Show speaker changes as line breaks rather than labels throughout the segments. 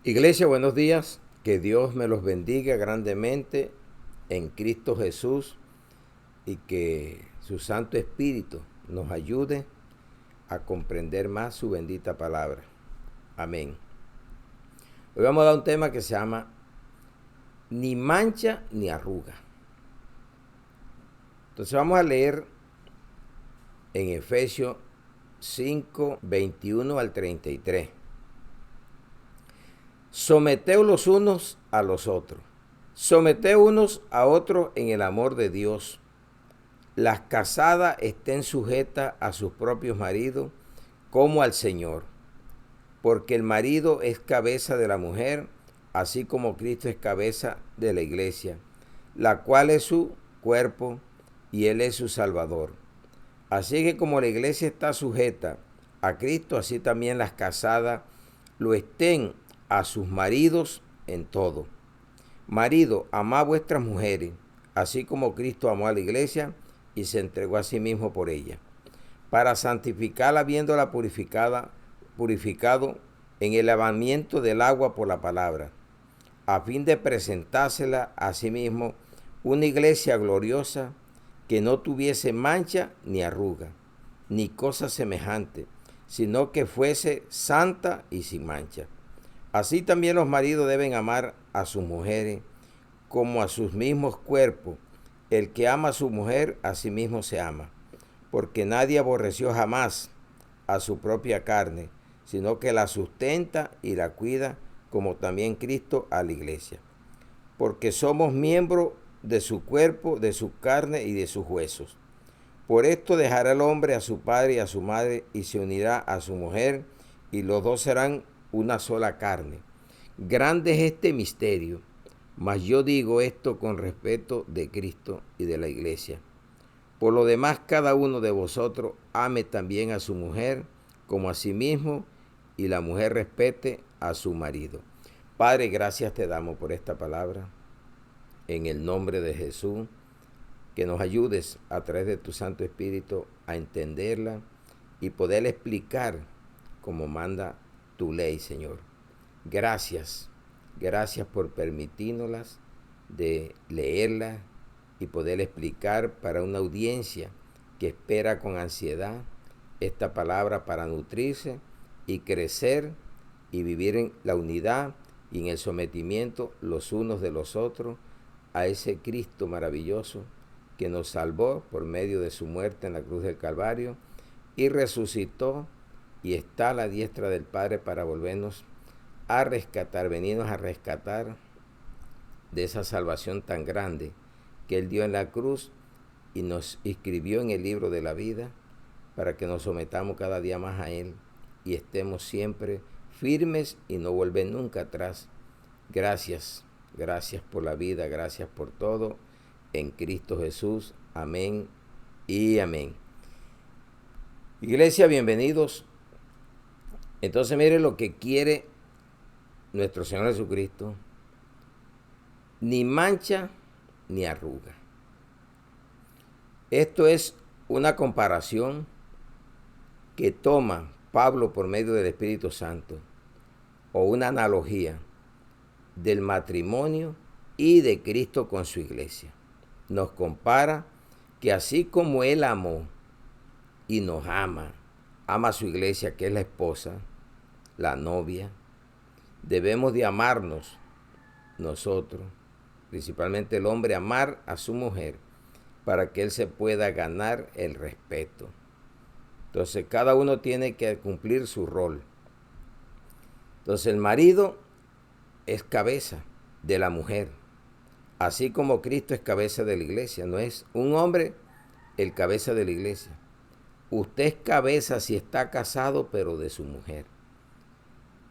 Iglesia, buenos días. Que Dios me los bendiga grandemente en Cristo Jesús y que su Santo Espíritu nos ayude a comprender más su bendita palabra. Amén. Hoy vamos a dar un tema que se llama ni mancha ni arruga. Entonces vamos a leer en Efesios 5, 21 al 33. Someteos los unos a los otros. Someteos unos a otros en el amor de Dios. Las casadas estén sujetas a sus propios maridos como al Señor, porque el marido es cabeza de la mujer, así como Cristo es cabeza de la iglesia, la cual es su cuerpo y Él es su Salvador. Así que como la iglesia está sujeta a Cristo, así también las casadas lo estén a sus maridos en todo. Marido, amad vuestras mujeres, así como Cristo amó a la iglesia y se entregó a sí mismo por ella, para santificarla habiéndola purificado en el lavamiento del agua por la palabra, a fin de presentársela a sí mismo una iglesia gloriosa que no tuviese mancha ni arruga, ni cosa semejante, sino que fuese santa y sin mancha. Así también los maridos deben amar a sus mujeres como a sus mismos cuerpos. El que ama a su mujer, a sí mismo se ama, porque nadie aborreció jamás a su propia carne, sino que la sustenta y la cuida, como también Cristo a la iglesia. Porque somos miembros de su cuerpo, de su carne y de sus huesos. Por esto dejará el hombre a su padre y a su madre, y se unirá a su mujer, y los dos serán una sola carne. Grande es este misterio, mas yo digo esto con respeto de Cristo y de la iglesia. Por lo demás, cada uno de vosotros ame también a su mujer como a sí mismo, y la mujer respete a su marido. Padre, gracias te damos por esta palabra, en el nombre de Jesús, que nos ayudes a través de tu Santo Espíritu a entenderla y poder explicar como manda tu ley, Señor. Gracias, gracias por permitirnoslas de leerlas y poder explicar para una audiencia que espera con ansiedad esta palabra para nutrirse y crecer y vivir en la unidad y en el sometimiento los unos de los otros a ese Cristo maravilloso que nos salvó por medio de su muerte en la cruz del Calvario y resucitó y está a la diestra del Padre para volvernos a rescatar, venirnos a rescatar de esa salvación tan grande que Él dio en la cruz y nos inscribió en el libro de la vida para que nos sometamos cada día más a Él y estemos siempre firmes y no volver nunca atrás. Gracias, gracias por la vida, gracias por todo. En Cristo Jesús, amén y amén. Iglesia, bienvenidos. Entonces mire lo que quiere nuestro Señor Jesucristo. Ni mancha ni arruga. Esto es una comparación que toma Pablo por medio del Espíritu Santo, o una analogía del matrimonio y de Cristo con su iglesia. Nos compara que así como Él amó y nos ama a su iglesia, que es la esposa, la novia, debemos de amarnos nosotros, principalmente el hombre, amar a su mujer para que él se pueda ganar el respeto. Entonces cada uno tiene que cumplir su rol. Entonces el marido es cabeza de la mujer, así como Cristo es cabeza de la iglesia. No es un hombre el cabeza de la iglesia. Usted es cabeza si está casado, pero de su mujer.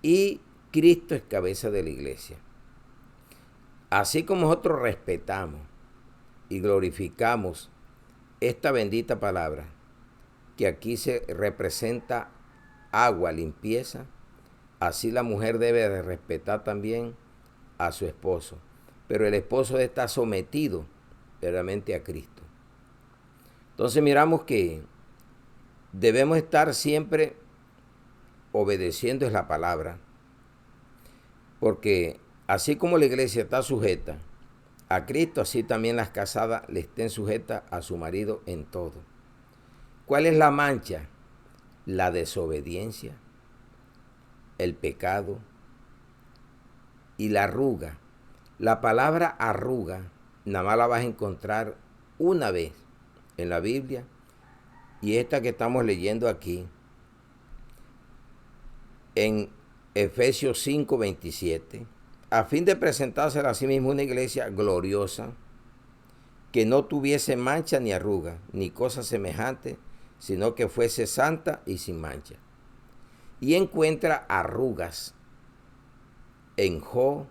Y Cristo es cabeza de la iglesia. Así como nosotros respetamos y glorificamos esta bendita palabra, que aquí se representa agua, limpieza, así la mujer debe de respetar también a su esposo. Pero el esposo está sometido verdaderamente a Cristo. Entonces miramos que debemos estar siempre obedeciendo es la palabra. Porque así como la iglesia está sujeta a Cristo, así también las casadas le estén sujetas a su marido en todo. ¿Cuál es la mancha? La desobediencia, el pecado y la arruga. La palabra arruga nada más la vas a encontrar una vez en la Biblia, y esta que estamos leyendo aquí en Efesios 5:27, a fin de presentársela a sí mismo una iglesia gloriosa, que no tuviese mancha ni arruga, ni cosa semejante, sino que fuese santa y sin mancha. Y encuentra arrugas en Job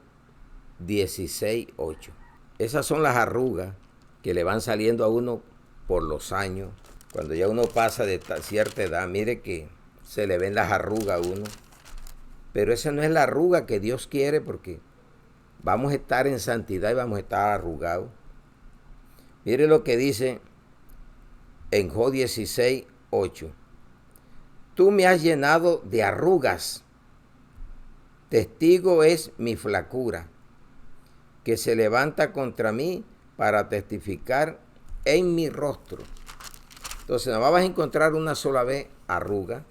16:8. Esas son las arrugas que le van saliendo a uno por los años. Cuando ya uno pasa de cierta edad, mire que se le ven las arrugas a uno. Pero esa no es la arruga que Dios quiere, porque vamos a estar en santidad y vamos a estar arrugados. Mire lo que dice en Job 16:8. Tú me has llenado de arrugas. Testigo es mi flacura, que se levanta contra mí para testificar en mi rostro. Entonces, no vas a encontrar una sola vez arruga.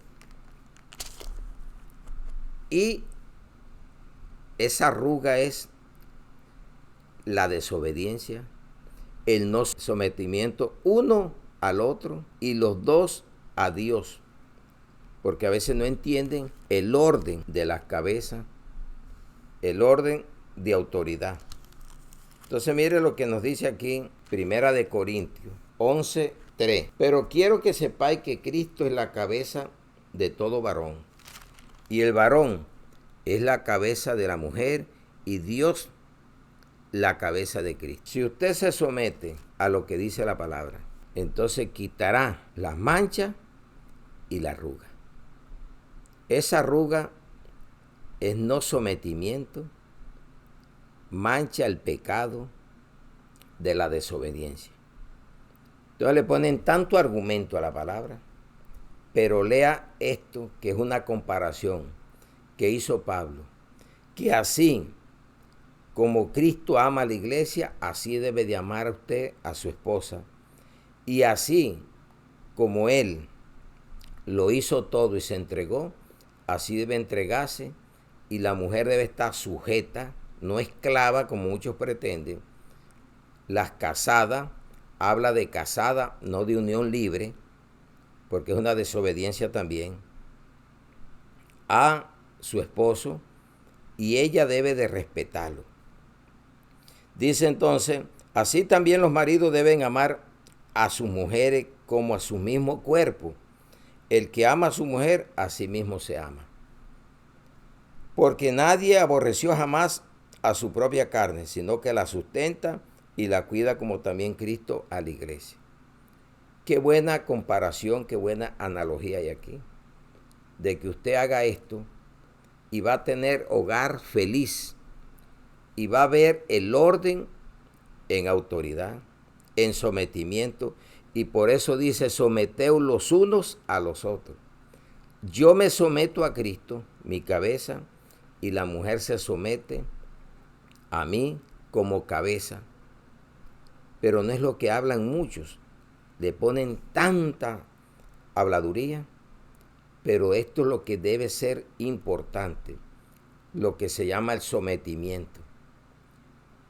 Y esa arruga es la desobediencia, el no sometimiento uno al otro y los dos a Dios. Porque a veces no entienden el orden de las cabezas, el orden de autoridad. Entonces mire lo que nos dice aquí, Primera de Corintios 11:3. Pero quiero que sepáis que Cristo es la cabeza de todo varón, y el varón es la cabeza de la mujer, y Dios la cabeza de Cristo. Si usted se somete a lo que dice la palabra, entonces quitará las manchas y la arruga. Esa arruga es no sometimiento, mancha el pecado de la desobediencia. Entonces le ponen tanto argumento a la palabra, pero lea esto, que es una comparación que hizo Pablo, que así como Cristo ama a la iglesia, así debe de amar a usted a su esposa, y así como Él lo hizo todo y se entregó, así debe entregarse, y la mujer debe estar sujeta, no esclava como muchos pretenden. Las casadas, habla de casada, no de unión libre, porque es una desobediencia también, a su esposo, y ella debe de respetarlo. Dice entonces, así también los maridos deben amar a sus mujeres como a su mismo cuerpo. El que ama a su mujer, a sí mismo se ama. Porque nadie aborreció jamás a su propia carne, sino que la sustenta y la cuida, como también Cristo a la iglesia. Qué buena comparación, qué buena analogía hay aquí, de que usted haga esto y va a tener hogar feliz, y va a ver el orden en autoridad, en sometimiento, y por eso dice, someteos los unos a los otros. Yo me someto a Cristo, mi cabeza, y la mujer se somete a mí como cabeza. Pero no es lo que hablan muchos, le ponen tanta habladuría, pero esto es lo que debe ser importante, lo que se llama el sometimiento.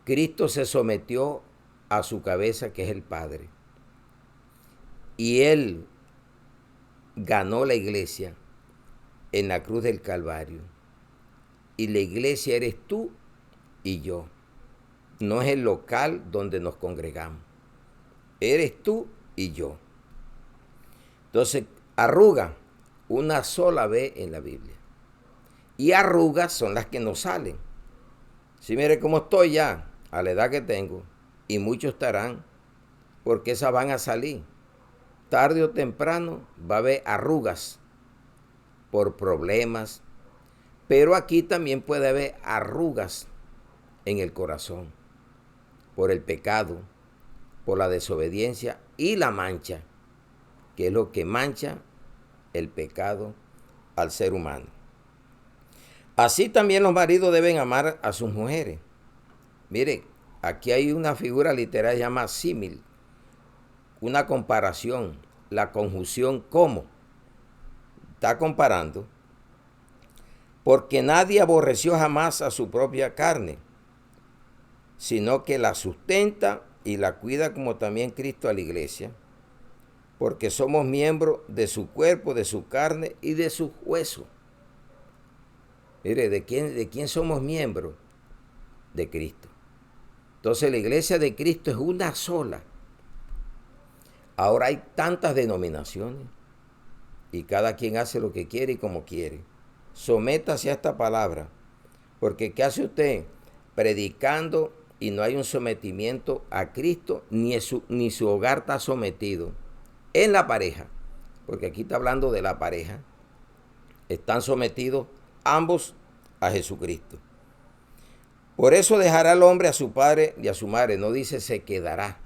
Cristo se sometió a su cabeza, que es el Padre, y Él ganó la iglesia en la cruz del Calvario. Y la iglesia eres tú y yo. No es el local donde nos congregamos. Eres tú y yo. Entonces, arruga una sola vez en la Biblia. Y arrugas son las que nos salen. Si mire cómo estoy ya, a la edad que tengo, y muchos estarán, porque esas van a salir. Tarde o temprano va a haber arrugas por problemas, pero aquí también puede haber arrugas en el corazón, por el pecado, por la desobediencia y la mancha, que es lo que mancha el pecado al ser humano. Así también los maridos deben amar a sus mujeres. Mire, aquí hay una figura literaria llamada símil, una comparación, la conjunción ¿cómo? Está comparando. Porque nadie aborreció jamás a su propia carne, sino que la sustenta y la cuida como también Cristo a la iglesia, porque somos miembros de su cuerpo, de su carne y de sus huesos. Mire, ¿de quién somos miembros? De Cristo. Entonces la iglesia de Cristo es una sola. Ahora hay tantas denominaciones y cada quien hace lo que quiere y como quiere. Sométase a esta palabra, porque ¿qué hace usted? Predicando y no hay un sometimiento a Cristo, ni su hogar está sometido. En la pareja, porque aquí está hablando de la pareja, están sometidos ambos a Jesucristo. Por eso dejará el hombre a su padre y a su madre, no dice se quedará,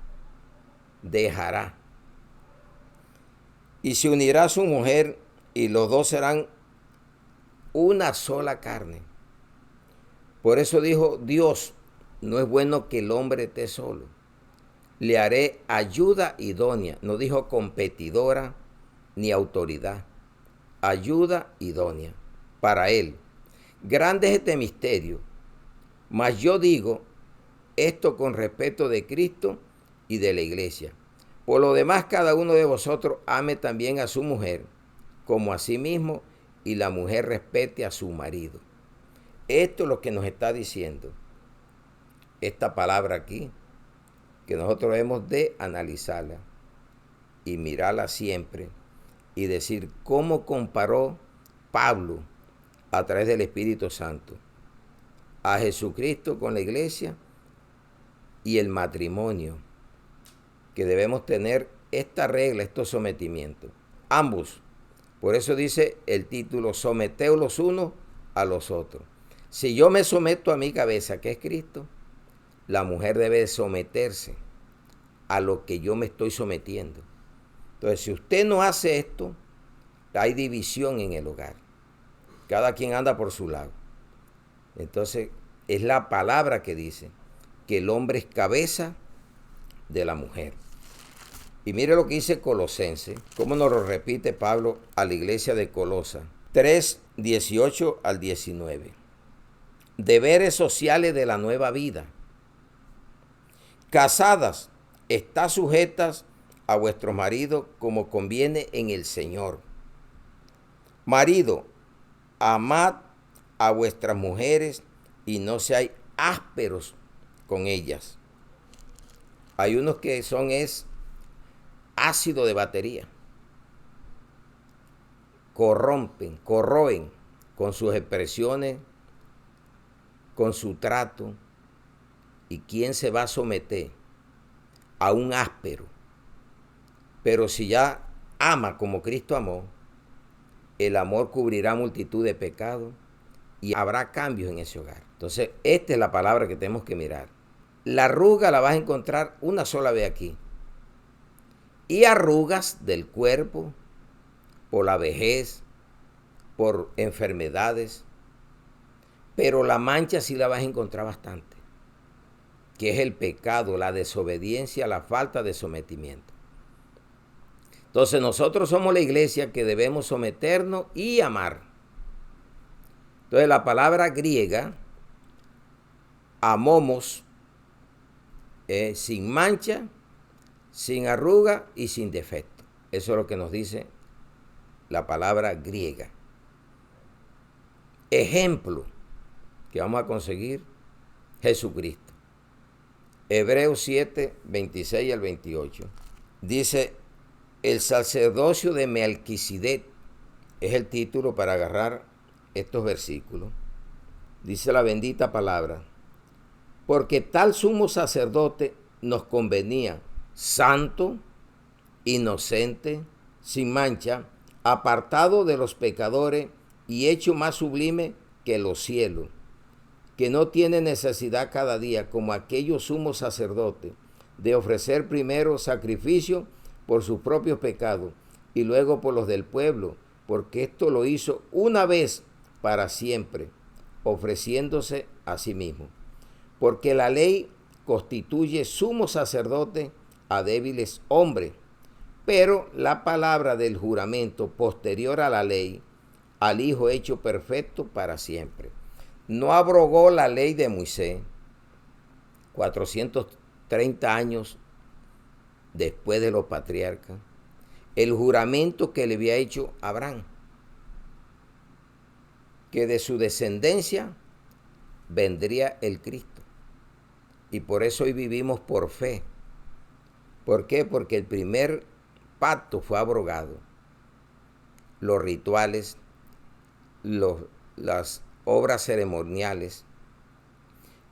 dejará. Y se unirá a su mujer y los dos serán una sola carne. Por eso dijo Dios, no es bueno que el hombre esté solo. Le haré ayuda idónea. No dijo competidora ni autoridad. Ayuda idónea para él. Grande es este misterio. Mas yo digo esto con respeto de Cristo y de la iglesia. Por lo demás, cada uno de vosotros ame también a su mujer como a sí mismo, y la mujer respete a su marido. Esto es lo que nos está diciendo esta palabra aquí, que nosotros debemos de analizarla y mirarla siempre y decir cómo comparó Pablo a través del Espíritu Santo a Jesucristo con la iglesia y el matrimonio, que debemos tener esta regla, estos sometimientos. Ambos. Por eso dice el título, someteos los unos a los otros. Si yo me someto a mi cabeza, que es Cristo, la mujer debe someterse a lo que yo me estoy sometiendo. Entonces, si usted no hace esto, hay división en el hogar. Cada quien anda por su lado. Entonces, es la palabra que dice que el hombre es cabeza de la mujer. Y mire lo que dice Colosenses, cómo nos lo repite Pablo a la iglesia de Colosa, 3, 18 al 19. Deberes sociales de la nueva vida. Casadas, está sujetas a vuestros maridos como conviene en el Señor. Marido, amad a vuestras mujeres y no seáis ásperos con ellas. Hay unos que son ácido de batería. Corrompen, corroen con sus expresiones, con su trato. ¿Y quién se va a someter a un áspero? Pero si ya ama como Cristo amó, el amor cubrirá multitud de pecados y habrá cambios en ese hogar. Entonces, esta es la palabra que tenemos que mirar. La arruga la vas a encontrar una sola vez aquí. Y arrugas del cuerpo por la vejez, por enfermedades, pero la mancha sí la vas a encontrar bastante, que es el pecado, la desobediencia, la falta de sometimiento. Entonces nosotros somos la iglesia que debemos someternos y amar. Entonces la palabra griega, amomos, sin mancha, sin arruga y sin defecto. Eso es lo que nos dice la palabra griega. Ejemplo que vamos a conseguir, Jesucristo. Hebreos 7, 26 al 28. Dice, el sacerdocio de Melquisedec es el título para agarrar estos versículos. Dice la bendita palabra, porque tal sumo sacerdote nos convenía, santo, inocente, sin mancha, apartado de los pecadores y hecho más sublime que los cielos, que no tiene necesidad cada día, como aquellos sumos sacerdotes, de ofrecer primero sacrificio por sus propios pecados y luego por los del pueblo, porque esto lo hizo una vez para siempre, ofreciéndose a sí mismo. Porque la ley constituye sumo sacerdote a débiles hombres, pero la palabra del juramento posterior a la ley, al Hijo hecho perfecto para siempre. No abrogó la ley de Moisés 430 años después de los patriarcas, el juramento que le había hecho Abraham, que de su descendencia vendría el Cristo. Y por eso hoy vivimos por fe. ¿Por qué? Porque el primer pacto fue abrogado. Los rituales, las obras ceremoniales.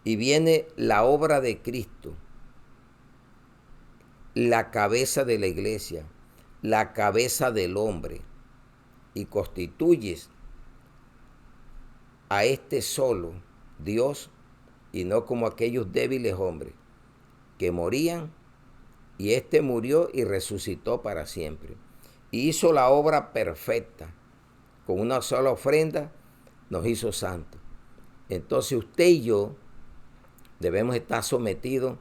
Y viene la obra de Cristo, la cabeza de la iglesia, la cabeza del hombre. Y constituyes a este solo Dios, y no como aquellos débiles hombres que morían, y este murió y resucitó para siempre. Y hizo la obra perfecta. Con una sola ofrenda nos hizo santos. Entonces usted y yo debemos estar sometidos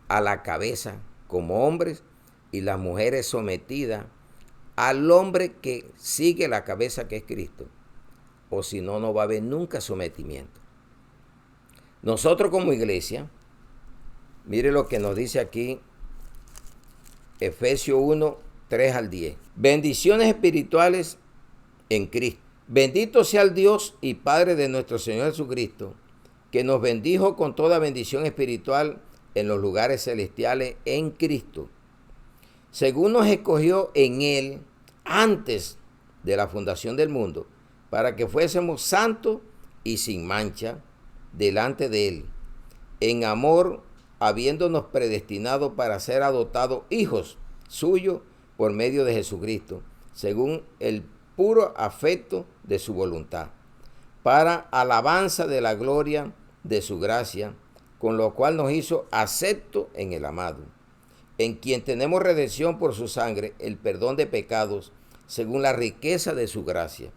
a la cabeza como hombres, y las mujeres sometidas al hombre que sigue la cabeza, que es Cristo. O si no, no va a haber nunca sometimiento. Nosotros como iglesia, mire lo que nos dice aquí Efesios 1, 3 al 10. Bendiciones espirituales en Cristo. Bendito sea el Dios y Padre de nuestro Señor Jesucristo, que nos bendijo con toda bendición espiritual en los lugares celestiales en Cristo, según nos escogió en Él antes de la fundación del mundo, para que fuésemos santos y sin mancha delante de Él, en amor, habiéndonos predestinado para ser adoptados hijos suyos por medio de Jesucristo, según el puro afecto de su voluntad, para alabanza de la gloria de su gracia, con lo cual nos hizo aceptos en el amado, en quien tenemos redención por su sangre, el perdón de pecados, según la riqueza de su gracia,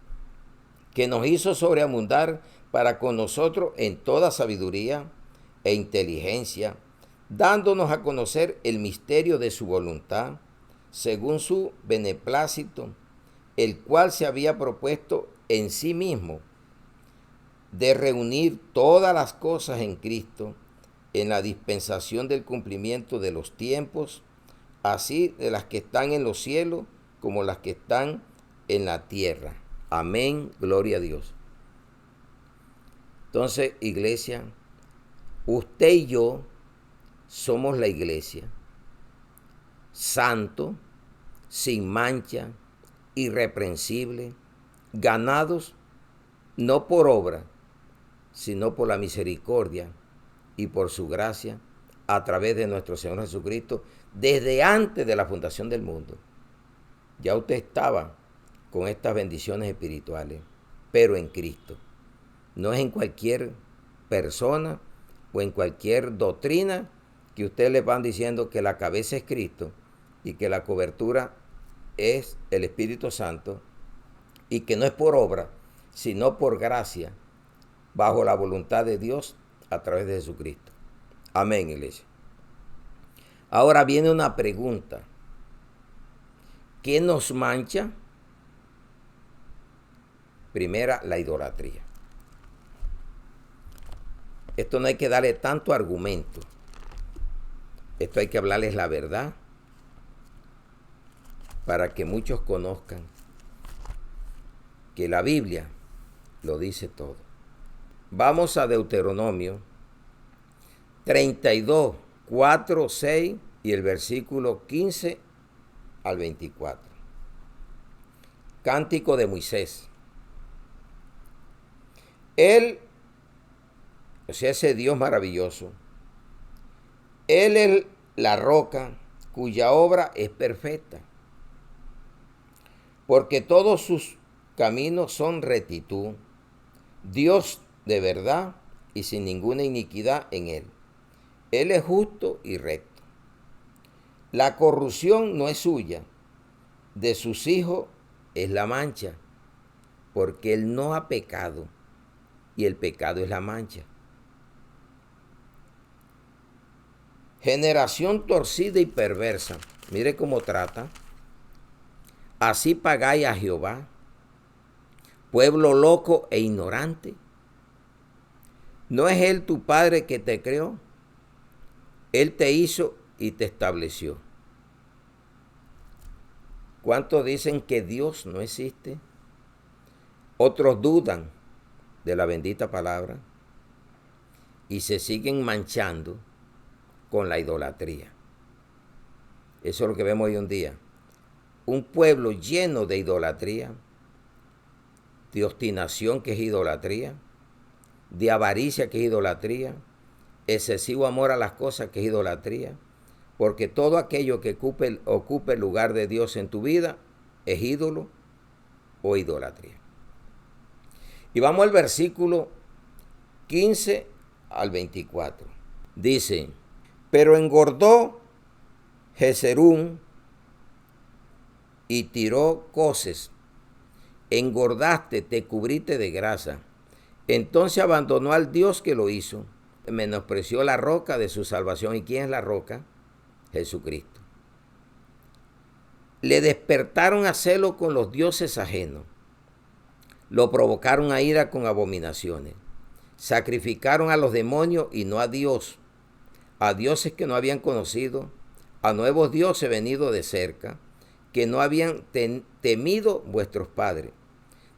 que nos hizo sobreabundar para con nosotros en toda sabiduría e inteligencia, dándonos a conocer el misterio de su voluntad, según su beneplácito, el cual se había propuesto en sí mismo, de reunir todas las cosas en Cristo, en la dispensación del cumplimiento de los tiempos, así de las que están en los cielos como las que están en la tierra. Amén, gloria a Dios. Entonces, iglesia, usted y yo somos la iglesia, santo, sin mancha, irreprensible, ganados no por obra, sino por la misericordia y por su gracia, a través de nuestro Señor Jesucristo, desde antes de la fundación del mundo. Ya usted estaba con estas bendiciones espirituales, pero en Cristo. No es en cualquier persona o en cualquier doctrina que ustedes le van diciendo que la cabeza es Cristo y que la cobertura es el Espíritu Santo, y que no es por obra, sino por gracia, bajo la voluntad de Dios a través de Jesucristo. Amén, iglesia. Ahora viene una pregunta. ¿Qué nos mancha? Primera, la idolatría. Esto no hay que darle tanto argumento. Esto hay que hablarles la verdad para que muchos conozcan que la Biblia lo dice todo. Vamos a Deuteronomio 32, 4, 6 y el versículo 15 al 24. Cántico de Moisés. Él, o sea, ese Dios maravilloso, Él es la roca cuya obra es perfecta, porque todos sus caminos son rectitud, Dios de verdad y sin ninguna iniquidad en Él. Él es justo y recto. La corrupción no es suya, de sus hijos es la mancha, porque Él no ha pecado y el pecado es la mancha. Generación torcida y perversa. Mire cómo trata. Así pagáis a Jehová, pueblo loco e ignorante. ¿No es Él tu Padre que te creó? Él te hizo y te estableció. ¿Cuántos dicen que Dios no existe? Otros dudan de la bendita palabra y se siguen manchando con la idolatría. Eso es lo que vemos hoy en día. Un pueblo lleno de idolatría, de obstinación, que es idolatría, de avaricia, que es idolatría, excesivo amor a las cosas, que es idolatría, porque todo aquello que ocupe el lugar de Dios en tu vida es ídolo o idolatría. Y vamos al versículo 15 al 24. Dice: pero engordó Jezerún y tiró coces. Engordaste, te cubriste de grasa. Entonces abandonó al Dios que lo hizo. Menospreció la roca de su salvación. ¿Y quién es la roca? Jesucristo. Le despertaron a celo con los dioses ajenos. Lo provocaron a ira con abominaciones. Sacrificaron a los demonios y no a Dios. A dioses que no habían conocido. A nuevos dioses venidos de cerca, que no habían temido vuestros padres.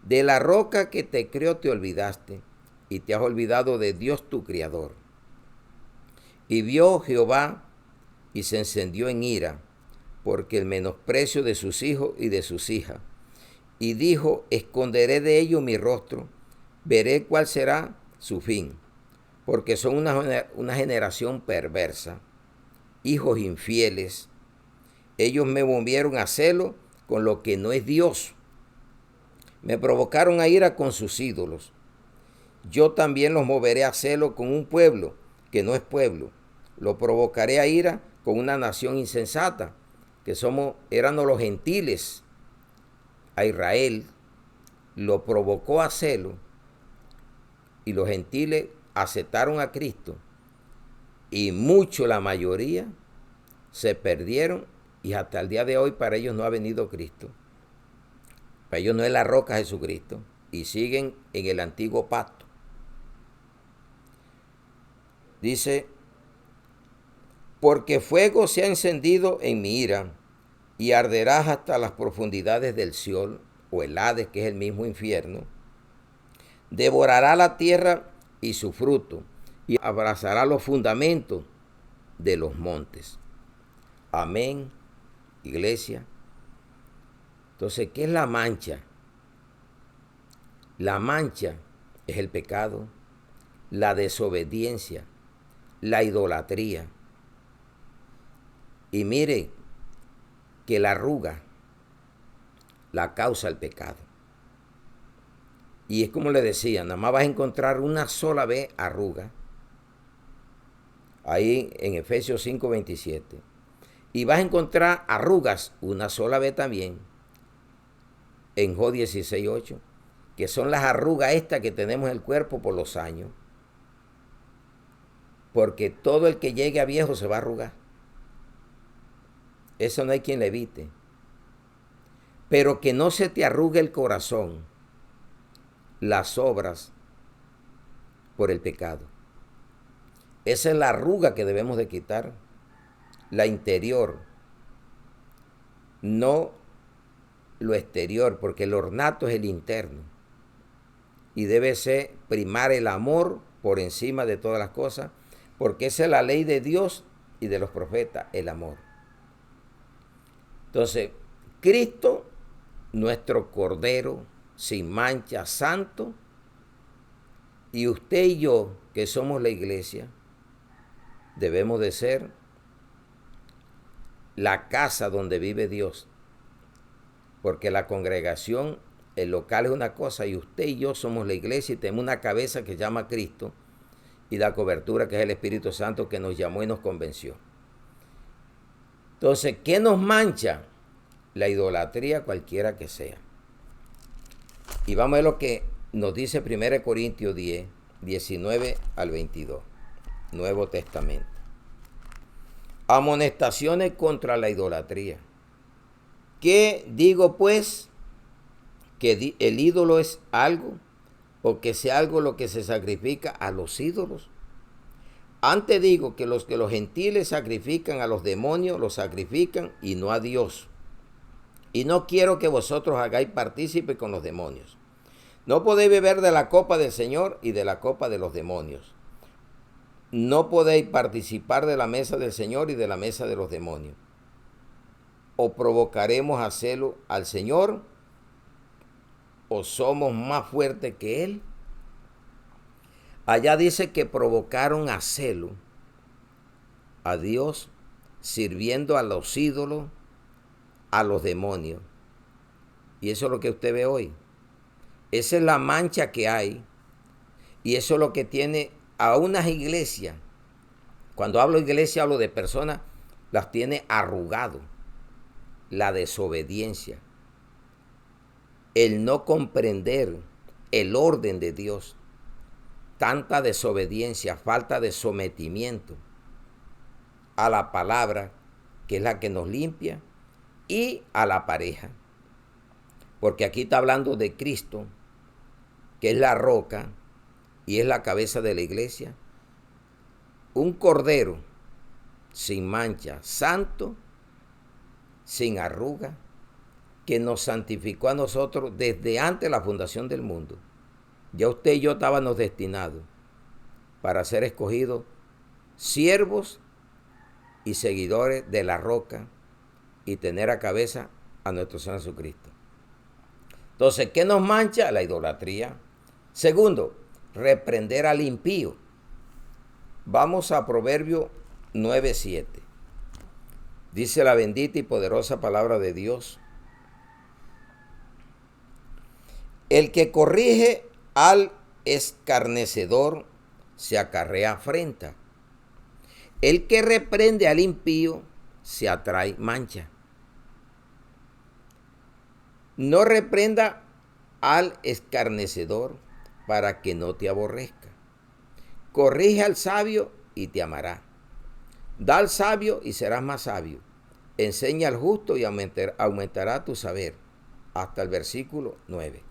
De la roca que te creó te olvidaste, y te has olvidado de Dios tu Criador. Y vio Jehová y se encendió en ira, porque el menosprecio de sus hijos y de sus hijas. Y dijo: esconderé de ellos mi rostro, veré cuál será su fin, porque son una generación perversa, hijos infieles. Ellos me movieron a celo con lo que no es Dios. Me provocaron a ira con sus ídolos. Yo también los moveré a celo con un pueblo que no es pueblo. Lo provocaré a ira con una nación insensata, que éramos los gentiles. A Israel lo provocó a celo y los gentiles aceptaron a Cristo. Y mucho, la mayoría, se perdieron y hasta el día de hoy para ellos no ha venido Cristo. Para ellos no es la roca Jesucristo y siguen en el antiguo pacto. Dice: porque fuego se ha encendido en mi ira y arderás hasta las profundidades del Seol, o el Hades, que es el mismo infierno. Devorará la tierra y su fruto, y abrazará los fundamentos de los montes. Amén, iglesia. Entonces, ¿qué es la mancha? La mancha es el pecado, la desobediencia, la idolatría. Y mire que la arruga la causa el pecado. Y es como le decía, nada más vas a encontrar una sola vez arruga, ahí en Efesios 5:27. Y vas a encontrar arrugas una sola vez también en Job 16:8, que son las arrugas estas que tenemos en el cuerpo por los años. Porque todo el que llegue a viejo se va a arrugar. Eso no hay quien le evite. Pero que no se te arrugue el corazón, las obras por el pecado. Esa es la arruga que debemos de quitar, la interior, no lo exterior, porque el ornato es el interno. Y debe ser primar el amor por encima de todas las cosas, porque esa es la ley de Dios y de los profetas, el amor. Entonces, Cristo, nuestro Cordero, sin mancha, santo, y usted y yo, que somos la iglesia, debemos de ser la casa donde vive Dios. Porque la congregación, el local es una cosa, y usted y yo somos la iglesia y tenemos una cabeza que se llama Cristo y la cobertura que es el Espíritu Santo que nos llamó y nos convenció. Entonces, ¿qué nos mancha? La idolatría cualquiera que sea. Y vamos a ver lo que nos dice 1 Corintios 10, 19 al 22, Nuevo Testamento. Amonestaciones contra la idolatría. ¿Qué digo pues? ¿Que el ídolo es algo? ¿O que sea algo lo que se sacrifica a los ídolos? Antes digo que los gentiles sacrifican a los demonios, los sacrifican y no a Dios. Y no quiero que vosotros hagáis partícipe con los demonios. No podéis beber de la copa del Señor y de la copa de los demonios. No podéis participar de la mesa del Señor y de la mesa de los demonios. O provocaremos a celo al Señor, o somos más fuertes que Él. Allá dice que provocaron a celo a Dios sirviendo a los ídolos, a los demonios. Y eso es lo que usted ve hoy. Esa es la mancha que hay. Y eso es lo que tiene a unas iglesias. Cuando hablo de iglesia, hablo de personas, las tiene arrugado. La desobediencia. El no comprender el orden de Dios. Tanta desobediencia, falta de sometimiento a la palabra, que es la que nos limpia, y a la pareja. Porque aquí está hablando de Cristo, que es la roca y es la cabeza de la iglesia. Un cordero sin mancha, santo, sin arruga, que nos santificó a nosotros desde antes de la fundación del mundo. Ya usted y yo estábamos destinados para ser escogidos siervos y seguidores de la roca y tener a cabeza a nuestro Señor Jesucristo. Entonces, ¿qué nos mancha? La idolatría. Segundo, reprender al impío. Vamos a Proverbio 9:7. Dice la bendita y poderosa palabra de Dios: el que corrige al escarnecedor se acarrea afrenta. El que reprende al impío se atrae mancha. No reprenda al escarnecedor para que no te aborrezca. Corrige al sabio y te amará. Da al sabio y serás más sabio. Enseña al justo y aumentará tu saber. Hasta el versículo 9.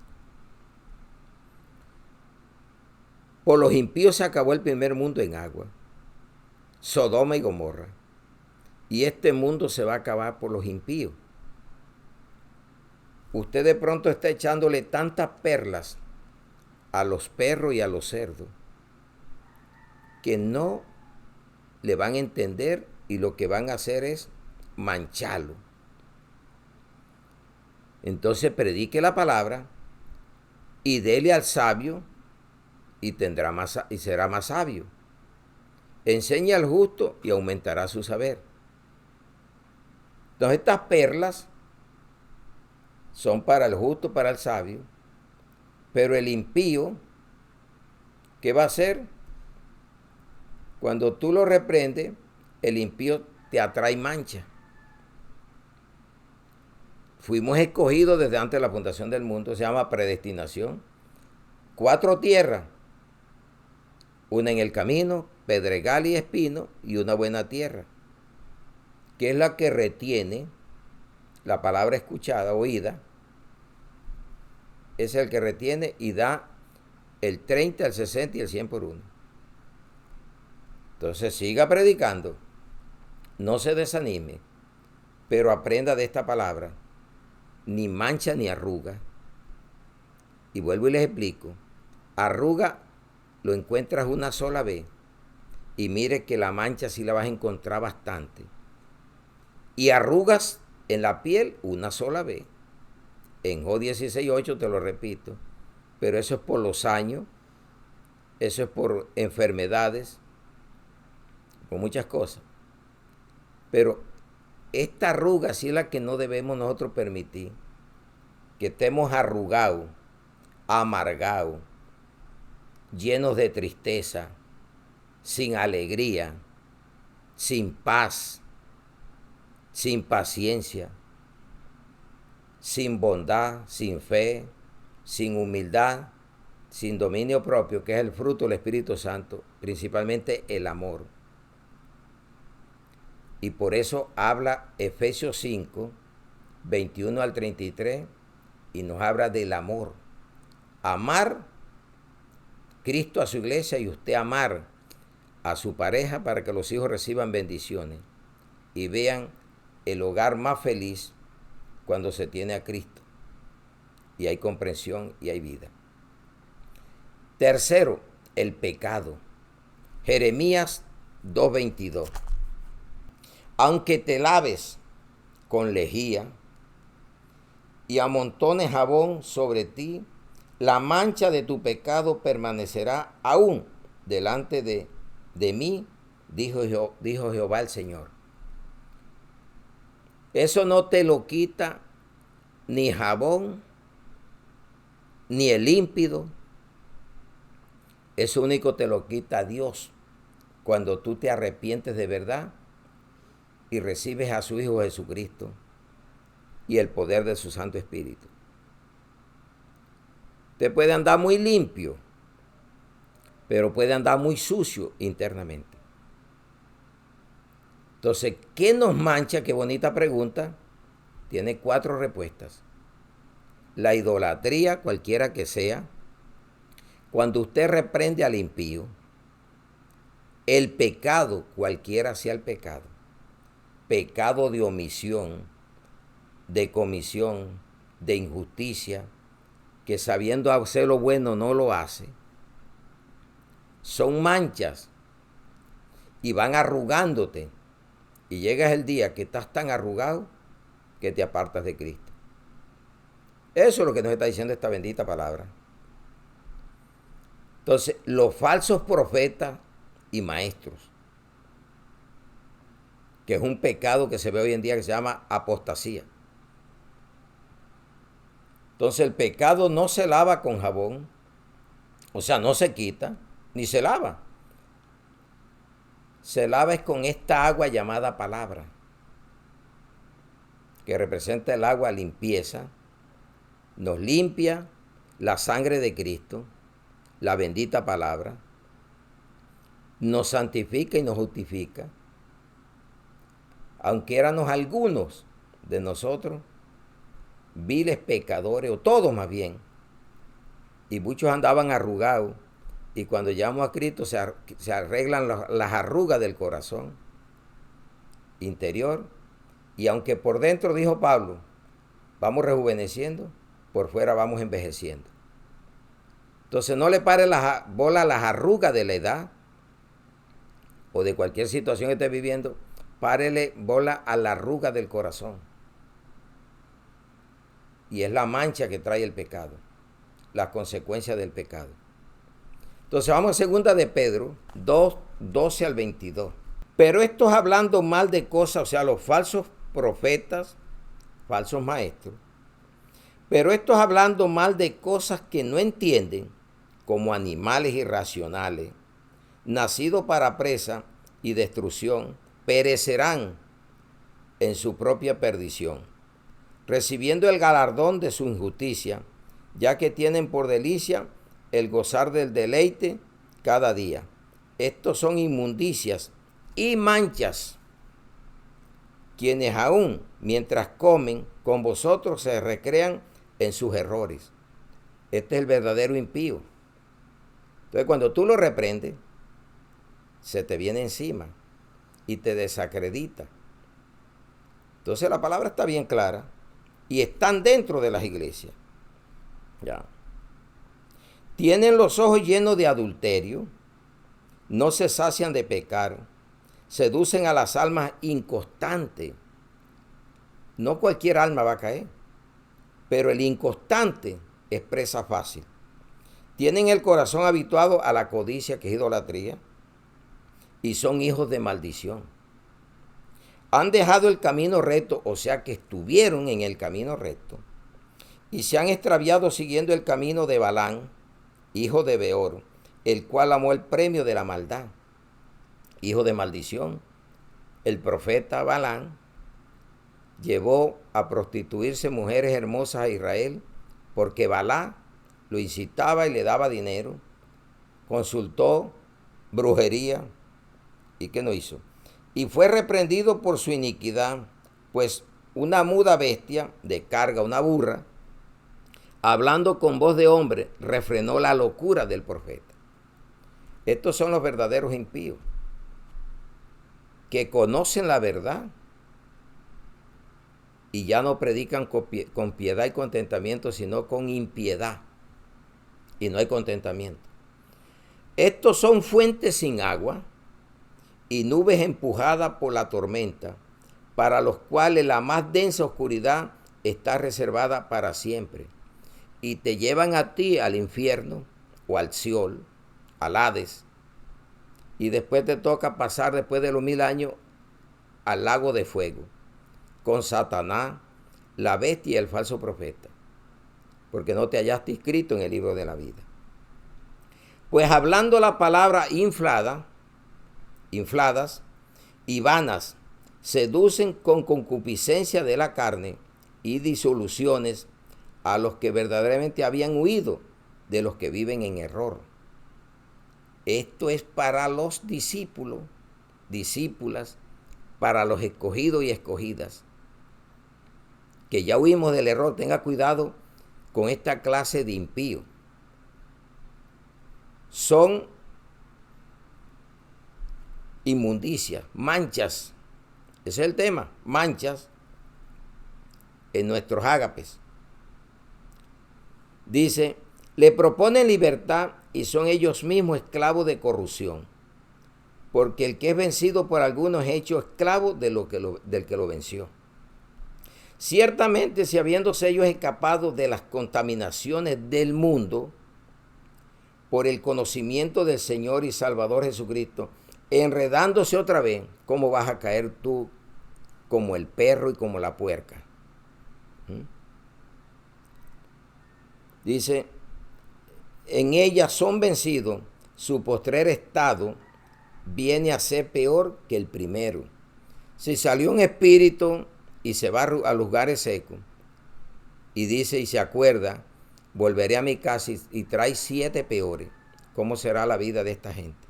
Por los impíos se acabó el primer mundo en agua, Sodoma y Gomorra. Y este mundo se va a acabar por los impíos. Usted de pronto está echándole tantas perlas a los perros y a los cerdos que no le van a entender, y lo que van a hacer es mancharlo. Entonces predique la palabra y dele al sabio y será más sabio. Enseña al justo y aumentará su saber. Entonces estas perlas son para el justo, para el sabio, pero el impío, ¿qué va a hacer? Cuando tú lo reprendes, el impío te atrae mancha. Fuimos escogidos desde antes de la fundación del mundo, se llama predestinación. 4 tierras, una en el camino, pedregal y espino, y una buena tierra, que es la que retiene la palabra escuchada, oída. Es el que retiene y da el 30, el 60 y el 100 por uno. Entonces siga predicando, no se desanime, pero aprenda de esta palabra, ni mancha ni arruga. Y vuelvo y les explico, arruga lo encuentras una sola vez, y mire que la mancha sí la vas a encontrar bastante. Y arrugas en la piel una sola vez. En Job 16:8 te lo repito, pero eso es por los años, eso es por enfermedades, por muchas cosas. Pero esta arruga sí es la que no debemos nosotros permitir, que estemos arrugados, amargados, llenos de tristeza, sin alegría, sin paz, sin paciencia, sin bondad, sin fe, sin humildad, sin dominio propio, que es el fruto del Espíritu Santo, principalmente el amor. Y por eso habla Efesios 5, 21 al 33, y nos habla del amor. Amar Cristo a su iglesia y usted amar a su pareja para que los hijos reciban bendiciones y vean el hogar más feliz cuando se tiene a Cristo y hay comprensión y hay vida. Tercero, el pecado. Jeremías 2:22. Aunque te laves con lejía y amontones jabón sobre ti, la mancha de tu pecado permanecerá aún delante de mí, dijo Jehová el Señor. Eso no te lo quita ni jabón, ni el límpido. Eso único te lo quita Dios cuando tú te arrepientes de verdad y recibes a su Hijo Jesucristo y el poder de su Santo Espíritu. Usted puede andar muy limpio, pero puede andar muy sucio internamente. Entonces, ¿qué nos mancha? Qué bonita pregunta. Tiene 4 respuestas. La idolatría, cualquiera que sea. Cuando usted reprende al impío. El pecado, cualquiera sea el pecado. Pecado de omisión, de comisión, de injusticia, que sabiendo hacer lo bueno no lo hace. Son manchas y van arrugándote. Y llegas el día que estás tan arrugado que te apartas de Cristo. Eso es lo que nos está diciendo esta bendita palabra. Entonces, los falsos profetas y maestros, que es un pecado que se ve hoy en día que se llama apostasía. Entonces, el pecado no se lava con jabón, o sea, no se quita, ni se lava. Se lava es con esta agua llamada palabra, que representa el agua limpieza, nos limpia la sangre de Cristo, la bendita palabra, nos santifica y nos justifica. Aunque éramos algunos de nosotros, viles pecadores, o todos más bien, y muchos andaban arrugados, y cuando llegamos a Cristo se arreglan las arrugas del corazón interior, y aunque por dentro, dijo Pablo, vamos rejuveneciendo, por fuera vamos envejeciendo. Entonces no le pare bola a las arrugas de la edad o de cualquier situación que esté viviendo, párele bola a la arruga del corazón. Y es la mancha que trae el pecado, las consecuencias del pecado. Entonces vamos a 2 de Pedro 2, 12 al 22. Pero estos hablando mal de cosas, o sea, los falsos profetas, falsos maestros, pero estos hablando mal de cosas que no entienden, como animales irracionales, nacidos para presa y destrucción, perecerán en su propia perdición, recibiendo el galardón de su injusticia, ya que tienen por delicia el gozar del deleite cada día. Estos son inmundicias y manchas, quienes aún mientras comen con vosotros se recrean en sus errores. Este es el verdadero impío. Entonces cuando tú lo reprendes, se te viene encima y te desacredita. Entonces la palabra está bien clara y están dentro de las iglesias. Ya. Tienen los ojos llenos de adulterio, no se sacian de pecar, seducen a las almas inconstantes. No cualquier alma va a caer, pero el inconstante es presa fácil. Tienen el corazón habituado a la codicia, que es idolatría, y son hijos de maldición. Han dejado el camino recto, o sea que estuvieron en el camino recto, y se han extraviado siguiendo el camino de Balán, hijo de Beor, el cual amó el premio de la maldad, hijo de maldición. El profeta Balán llevó a prostituirse mujeres hermosas a Israel, porque Balá lo incitaba y le daba dinero, consultó brujería, ¿y qué no hizo? Y fue reprendido por su iniquidad, pues una muda bestia de carga, una burra, hablando con voz de hombre, refrenó la locura del profeta. Estos son los verdaderos impíos, que conocen la verdad y ya no predican con piedad y contentamiento, sino con impiedad. Y no hay contentamiento. Estos son fuentes sin agua y nubes empujadas por la tormenta, para los cuales la más densa oscuridad está reservada para siempre. Y te llevan a ti al infierno o al Seol, al Hades. Y después te toca pasar, después de los 1000 años, al lago de fuego, con Satanás, la bestia y el falso profeta, porque no te hallaste inscrito en el libro de la vida. Pues hablando la palabra infladas y vanas, seducen con concupiscencia de la carne y disoluciones a los que verdaderamente habían huido de los que viven en error. Esto es para los discípulos, discípulas, para los escogidos y escogidas, que ya huimos del error. Tenga cuidado con esta clase de impíos. Son inmundicias, manchas. Ese es el tema, manchas en nuestros ágapes. Dice, le proponen libertad y son ellos mismos esclavos de corrupción, porque el que es vencido por algunos es hecho esclavo del que lo venció. Ciertamente, si habiéndose ellos escapado de las contaminaciones del mundo por el conocimiento del Señor y Salvador Jesucristo, enredándose otra vez, ¿cómo vas a caer tú como el perro y como la puerca? Dice, en ellas son vencidos, su postrer estado viene a ser peor que el primero. Si salió un espíritu y se va a lugares secos, y dice y se acuerda, volveré a mi casa y trae 7 peores, ¿cómo será la vida de esta gente?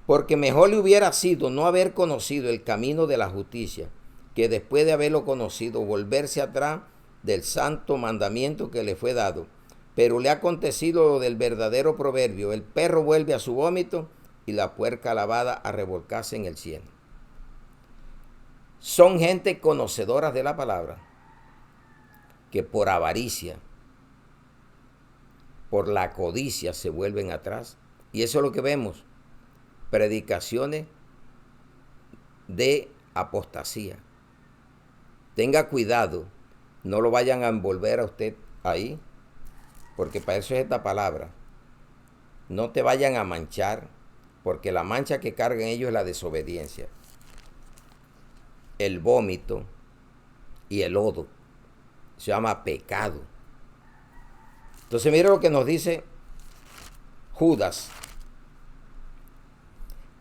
Porque mejor le hubiera sido no haber conocido el camino de la justicia, que después de haberlo conocido, volverse atrás del santo mandamiento que le fue dado. Pero le ha acontecido lo del verdadero proverbio: el perro vuelve a su vómito y la puerca lavada a revolcarse en el cielo. Son gente conocedora de la palabra, que por avaricia, por la codicia se vuelven atrás. Y eso es lo que vemos, predicaciones de apostasía. Tenga cuidado, no lo vayan a envolver a usted ahí, porque para eso es esta palabra. No te vayan a manchar, porque la mancha que cargan ellos es la desobediencia, el vómito y el lodo. Se llama pecado. Entonces mira lo que nos dice Judas.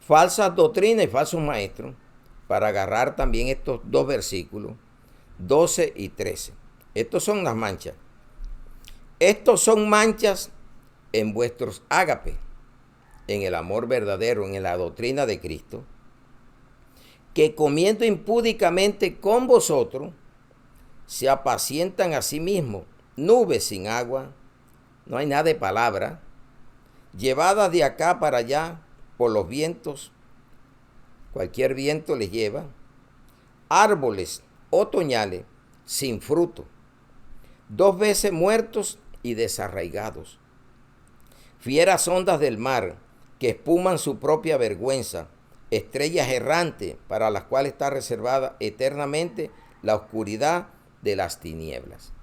Falsas doctrinas y falsos maestros, para agarrar también estos 2 versículos, 12 y 13. Estos son las manchas. Estos son manchas en vuestros ágapes, en el amor verdadero, en la doctrina de Cristo, que comiendo impúdicamente con vosotros, se apacientan a sí mismos, nubes sin agua, no hay nada de palabra, llevadas de acá para allá por los vientos, cualquier viento les lleva, árboles otoñales sin fruto, 2 veces muertos y desarraigados, fieras ondas del mar que espuman su propia vergüenza, estrellas errantes para las cuales está reservada eternamente la oscuridad de las tinieblas.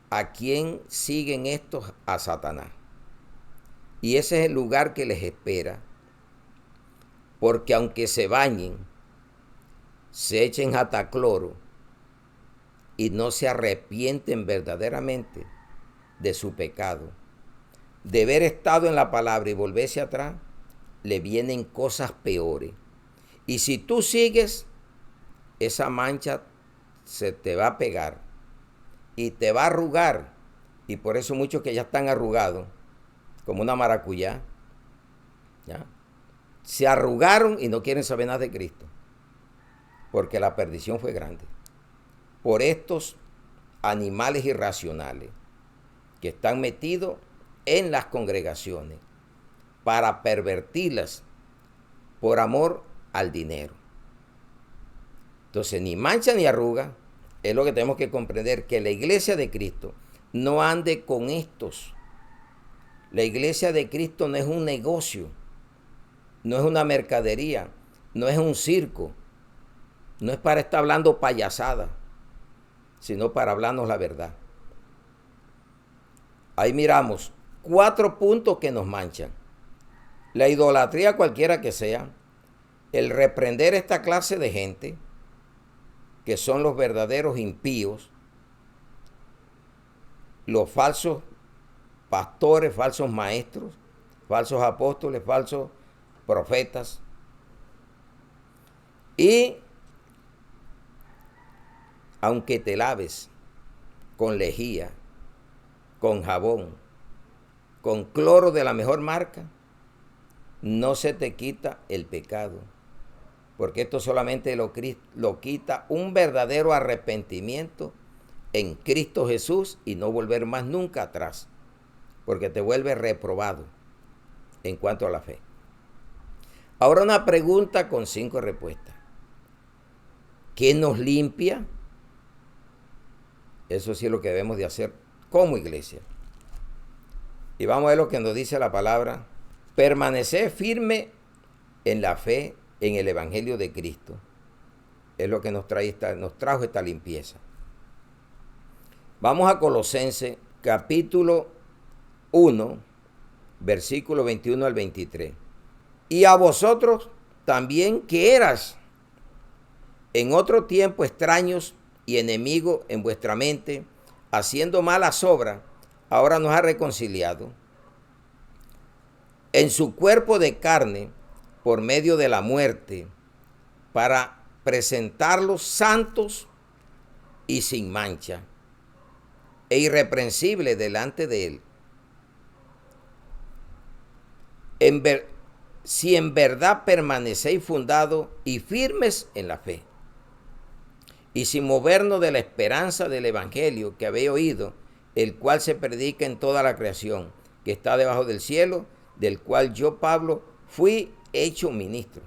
¿A quién siguen estos? A Satanás. Y ese es el lugar que les espera, porque aunque se bañen, se echen jatacloro y no se arrepienten verdaderamente de su pecado, de haber estado en la palabra y volverse atrás, le vienen cosas peores. Y si tú sigues, esa mancha se te va a pegar y te va a arrugar. Y por eso muchos que ya están arrugados, como una maracuyá, ¿ya? Se arrugaron y no quieren saber nada de Cristo, porque la perdición fue grande. Por estos animales irracionales que están metidos en las congregaciones para pervertirlas por amor al dinero. Entonces, ni mancha ni arruga, es lo que tenemos que comprender, que la iglesia de Cristo no ande con estos. La iglesia de Cristo no es un negocio, no es una mercadería, no es un circo, no es para estar hablando payasada, sino para hablarnos la verdad. Ahí miramos 4 puntos que nos manchan. La idolatría cualquiera que sea, el reprender esta clase de gente, que son los verdaderos impíos, los falsos pastores, falsos maestros, falsos apóstoles, falsos profetas. Y aunque te laves con lejía, con jabón, con cloro de la mejor marca, no se te quita el pecado, porque esto solamente lo quita un verdadero arrepentimiento en Cristo Jesús y no volver más nunca atrás, porque te vuelve reprobado en cuanto a la fe. Ahora una pregunta con 5 respuestas. ¿Qué nos limpia? Eso sí es lo que debemos de hacer como iglesia. Y vamos a ver lo que nos dice la palabra. Permanecer firme en la fe, en el Evangelio de Cristo. Es lo que nos trajo esta limpieza. Vamos a Colosenses capítulo 1, versículo 21 al 23. Y a vosotros también que eras en otro tiempo extraños y enemigos en vuestra mente, haciendo malas obras, ahora nos ha reconciliado en su cuerpo de carne por medio de la muerte, para presentarlos santos y sin mancha e irreprensibles delante de él. Si en verdad permanecéis fundados y firmes en la fe, y sin movernos de la esperanza del Evangelio que habéis oído, el cual se predica en toda la creación, que está debajo del cielo, del cual yo, Pablo, fui hecho ministro.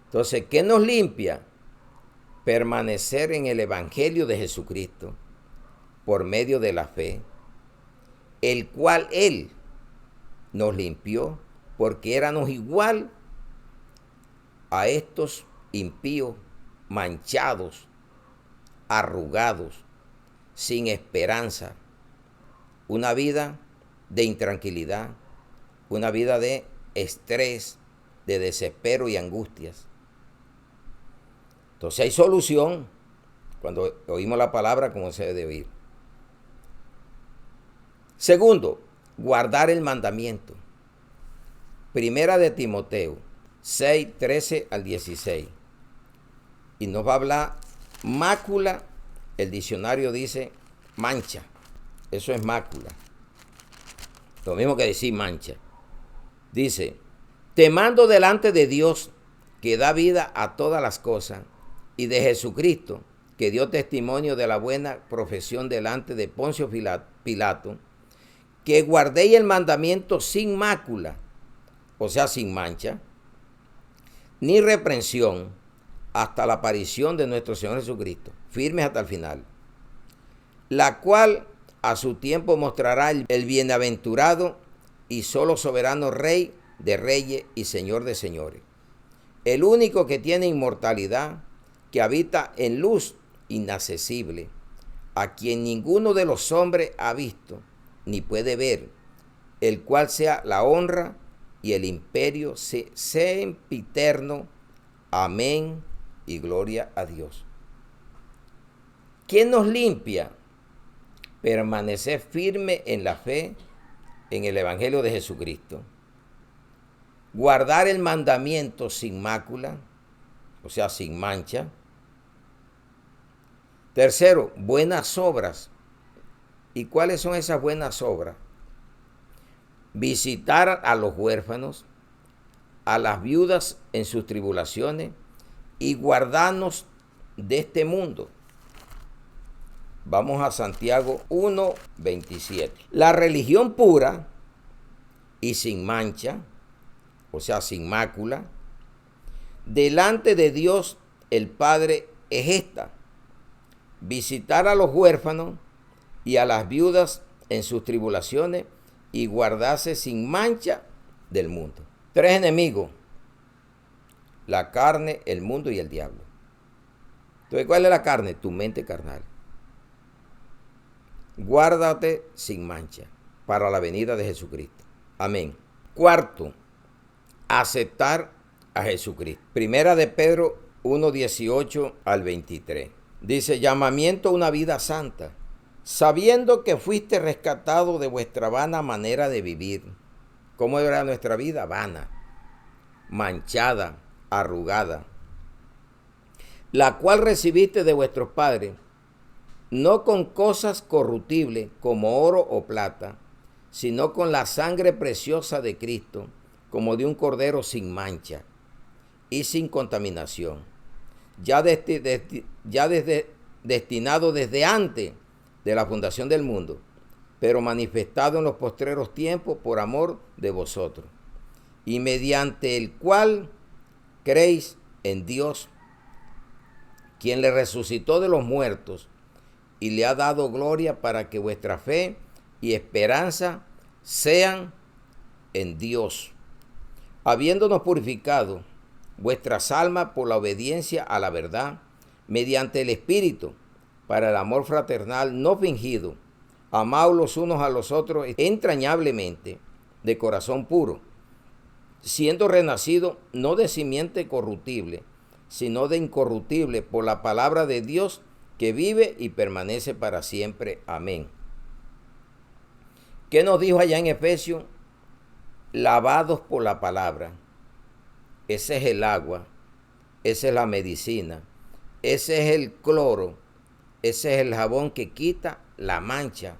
Entonces, ¿qué nos limpia? Permanecer en el Evangelio de Jesucristo por medio de la fe, el cual Él nos limpió, porque éramos igual a estos impíos, manchados, arrugados, sin esperanza, una vida de intranquilidad, una vida de estrés, de desespero y angustias. Entonces hay solución cuando oímos la palabra como se debe oír. Segundo, guardar el mandamiento. Primera de Timoteo 6, 13 al 16. Y nos va a hablar mácula. El diccionario dice mancha. Eso es mácula. Lo mismo que decir mancha. Dice, te mando delante de Dios, que da vida a todas las cosas, y de Jesucristo, que dio testimonio de la buena profesión delante de Poncio Pilato, que guardéis el mandamiento sin mácula, o sea, sin mancha, ni reprensión, hasta la aparición de nuestro Señor Jesucristo, firmes hasta el final, la cual a su tiempo mostrará el bienaventurado y solo soberano Rey de reyes y Señor de señores, el único que tiene inmortalidad, que habita en luz inaccesible, a quien ninguno de los hombres ha visto ni puede ver, el cual sea la honra y el imperio sempiterno. Amén y gloria a Dios. ¿Quién nos limpia? Permanecer firme en la fe, en el Evangelio de Jesucristo. Guardar el mandamiento sin mácula, o sea, sin mancha. Tercero, buenas obras. ¿Y cuáles son esas buenas obras? Visitar a los huérfanos, a las viudas en sus tribulaciones y guardarnos de este mundo. Vamos a Santiago 1:27. La religión pura y sin mancha, o sea, sin mácula, delante de Dios el Padre es esta: visitar a los huérfanos y a las viudas en sus tribulaciones y guardarse sin mancha del mundo. Tres enemigos: la carne, el mundo y el diablo. Entonces, ¿cuál es la carne? Tu mente carnal. Guárdate sin mancha para la venida de Jesucristo. Amén. Cuarto, aceptar a Jesucristo. Primera de Pedro 1:18 al 23. Dice: llamamiento a una vida santa, sabiendo que fuiste rescatado de vuestra vana manera de vivir. ¿Cómo era nuestra vida? Vana, manchada, arrugada, la cual recibiste de vuestros padres, no con cosas corruptibles como oro o plata, sino con la sangre preciosa de Cristo, como de un cordero sin mancha y sin contaminación, ya destinado desde antes de la fundación del mundo, pero manifestado en los postreros tiempos por amor de vosotros, y mediante el cual creéis en Dios, quien le resucitó de los muertos y le ha dado gloria, para que vuestra fe y esperanza sean en Dios, habiéndonos purificado vuestras almas por la obediencia a la verdad, mediante el Espíritu, para el amor fraternal no fingido, amaos los unos a los otros entrañablemente, de corazón puro, siendo renacido no de simiente corruptible, sino de incorruptible, por la palabra de Dios, que vive y permanece para siempre. Amén. ¿Qué nos dijo allá en Efesios? Lavados por la palabra. Ese es el agua, esa es la medicina, ese es el cloro, ese es el jabón que quita la mancha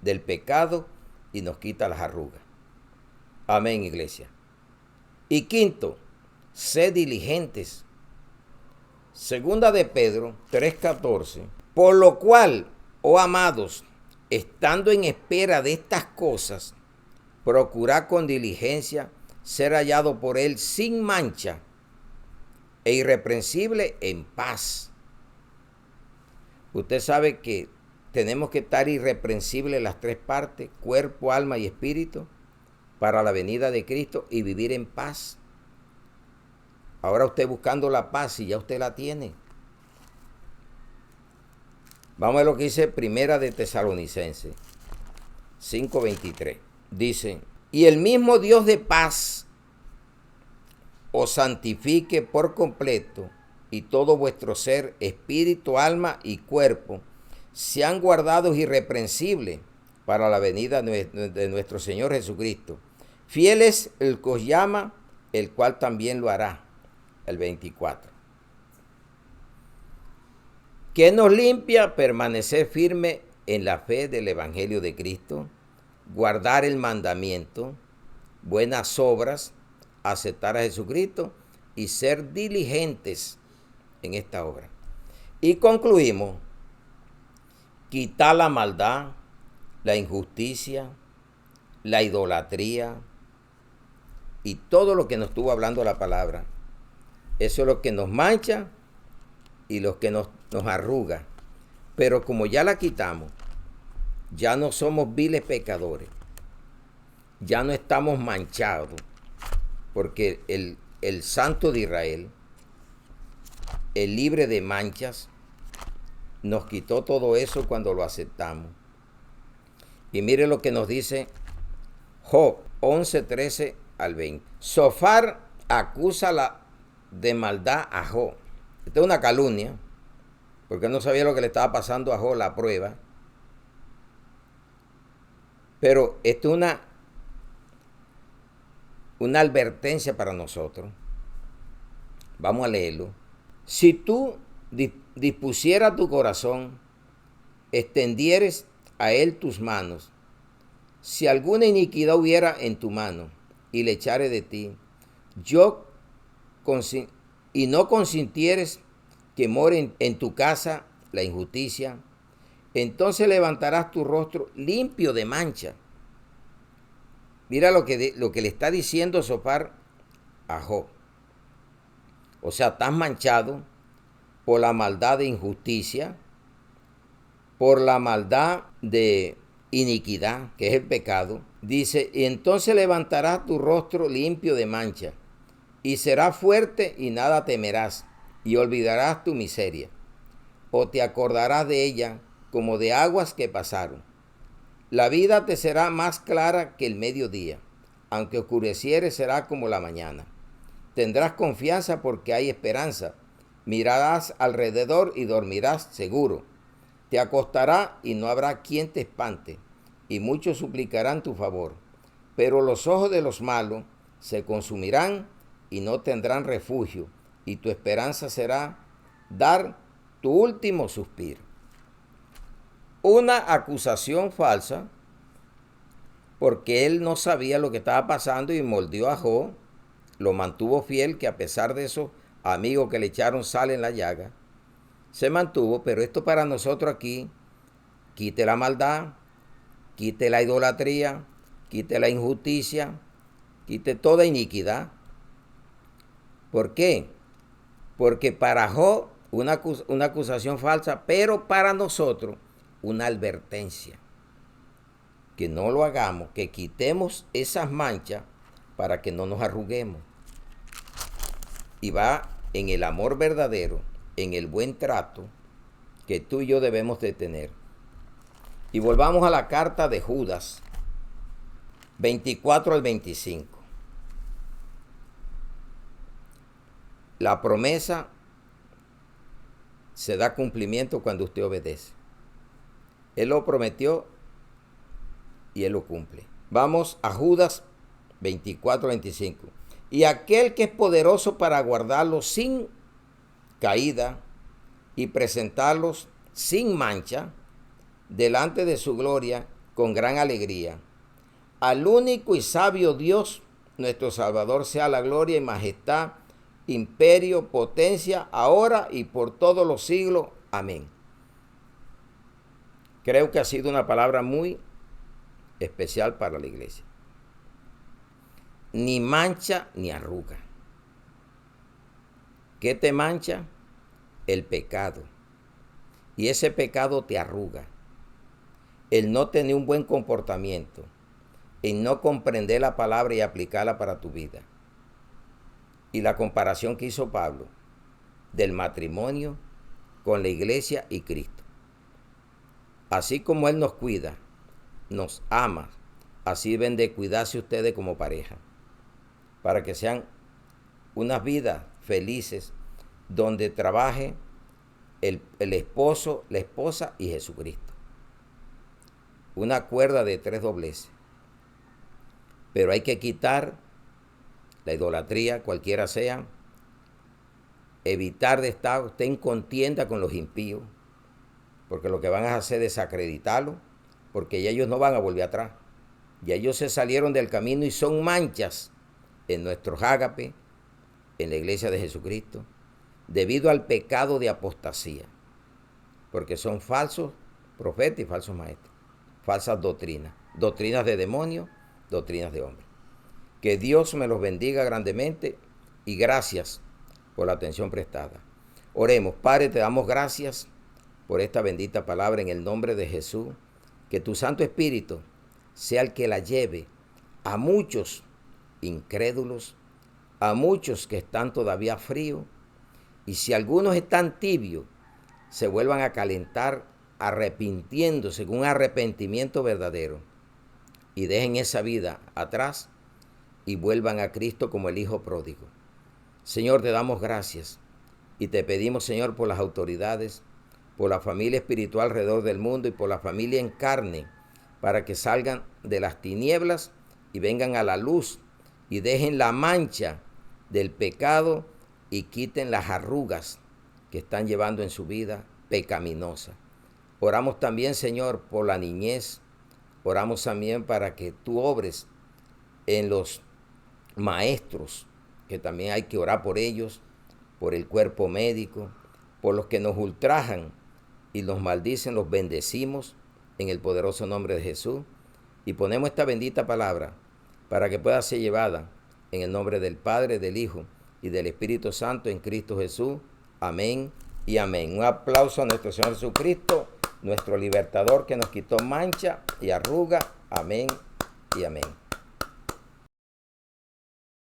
del pecado y nos quita las arrugas. Amén, iglesia. Y quinto, sed diligentes. Segunda de Pedro 3:14. Por lo cual, oh amados, estando en espera de estas cosas, procurad con diligencia ser hallado por él sin mancha e irreprensible en paz. Usted sabe que tenemos que estar irreprensibles las tres partes, cuerpo, alma y espíritu, para la venida de Cristo y vivir en paz. Ahora usted buscando la paz y ya usted la tiene. Vamos a ver lo que dice Primera de Tesalonicenses 5:23. Dice: y el mismo Dios de paz os santifique por completo, y todo vuestro ser, espíritu, alma y cuerpo, sean guardados irreprensibles para la venida de nuestro Señor Jesucristo. Fiel es el que os llama, el cual también lo hará. El 24. ¿Qué nos limpia? Permanecer firme en la fe del Evangelio de Cristo, guardar el mandamiento, buenas obras, aceptar a Jesucristo y ser diligentes en esta obra. Y concluimos: quitar la maldad, la injusticia, la idolatría y todo lo que nos estuvo hablando la palabra. Eso es lo que nos mancha y lo que nos arruga. Pero como ya la quitamos, ya no somos viles pecadores, ya no estamos manchados, porque el Santo de Israel, el libre de manchas, nos quitó todo eso cuando lo aceptamos. Y mire lo que nos dice Job 11:13 al 20. Sofar acusa de maldad a Job. Esta es una calumnia, porque él no sabía lo que le estaba pasando a Job, la prueba. Pero esto es una advertencia para nosotros. Vamos a leerlo. Si tú dispusiera tu corazón, extendieres a él tus manos, si alguna iniquidad hubiera en tu mano, y le echare de ti, y no consintieres que more en tu casa la injusticia, entonces levantarás tu rostro limpio de mancha. Mira lo que le está diciendo Zophar a Job. O sea, estás manchado por la maldad de injusticia, por la maldad de iniquidad, que es el pecado. Dice, y entonces levantarás tu rostro limpio de mancha, y serás fuerte y nada temerás, y olvidarás tu miseria, o te acordarás de ella como de aguas que pasaron. La vida te será más clara que el mediodía, aunque oscureciere será como la mañana. Tendrás confianza porque hay esperanza. Mirarás alrededor y dormirás seguro. Te acostarás y no habrá quien te espante, y muchos suplicarán tu favor. Pero los ojos de los malos se consumirán y no tendrán refugio, y tu esperanza será dar tu último suspiro. Una acusación falsa, porque él no sabía lo que estaba pasando y moldeó a Job, lo mantuvo fiel, que a pesar de esos amigos que le echaron sal en la llaga, se mantuvo. Pero esto para nosotros aquí, quite la maldad, quite la idolatría, quite la injusticia, quite toda iniquidad. ¿Por qué? Porque para Job una acusación falsa, pero para nosotros una advertencia. Que no lo hagamos, que quitemos esas manchas para que no nos arruguemos. Y va en el amor verdadero, en el buen trato que tú y yo debemos de tener. Y volvamos a la carta de Judas 24 al 25. La promesa se da cumplimiento cuando usted obedece. Él lo prometió y él lo cumple. Vamos a Judas 24 al 25. Y aquel que es poderoso para guardarlos sin caída y presentarlos sin mancha delante de su gloria con gran alegría. Al único y sabio Dios, nuestro Salvador, sea la gloria y majestad, imperio, potencia, ahora y por todos los siglos. Amén. Creo que ha sido una palabra muy especial para la iglesia. Ni mancha ni arruga. ¿Qué te mancha? El pecado. Y ese pecado te arruga. El no tener un buen comportamiento. El no comprender la palabra y aplicarla para tu vida. Y la comparación que hizo Pablo del matrimonio con la iglesia y Cristo. Así como Él nos cuida, nos ama, así deben de cuidarse ustedes como pareja, para que sean unas vidas felices donde trabaje el esposo, la esposa y Jesucristo. Una cuerda de 3 dobleces. Pero hay que quitar la idolatría, cualquiera sea, evitar de estar usted en contienda con los impíos, porque lo que van a hacer es desacreditarlo, porque ya ellos no van a volver atrás. Ya ellos se salieron del camino y son manchas en nuestros ágape, en la iglesia de Jesucristo, debido al pecado de apostasía, porque son falsos profetas y falsos maestros, falsas doctrinas, doctrinas de demonios, doctrinas de hombres. Que Dios me los bendiga grandemente y gracias por la atención prestada. Oremos. Padre, te damos gracias por esta bendita palabra en el nombre de Jesús. Que tu Santo Espíritu sea el que la lleve a muchos incrédulos, a muchos que están todavía fríos, y si algunos están tibios, se vuelvan a calentar arrepintiéndose con un arrepentimiento verdadero y dejen esa vida atrás y vuelvan a Cristo como el Hijo pródigo. Señor, te damos gracias y te pedimos, Señor, por las autoridades, por la familia espiritual alrededor del mundo y por la familia en carne, para que salgan de las tinieblas y vengan a la luz y dejen la mancha del pecado y quiten las arrugas que están llevando en su vida pecaminosa. Oramos también, Señor, por la niñez. Oramos también para que tú obres en los maestros, que también hay que orar por ellos, por el cuerpo médico, por los que nos ultrajan y nos maldicen, los bendecimos en el poderoso nombre de Jesús. Y ponemos esta bendita palabra para que pueda ser llevada en el nombre del Padre, del Hijo y del Espíritu Santo en Cristo Jesús. Amén y amén. Un aplauso a nuestro Señor Jesucristo, nuestro libertador que nos quitó mancha y arruga. Amén y amén.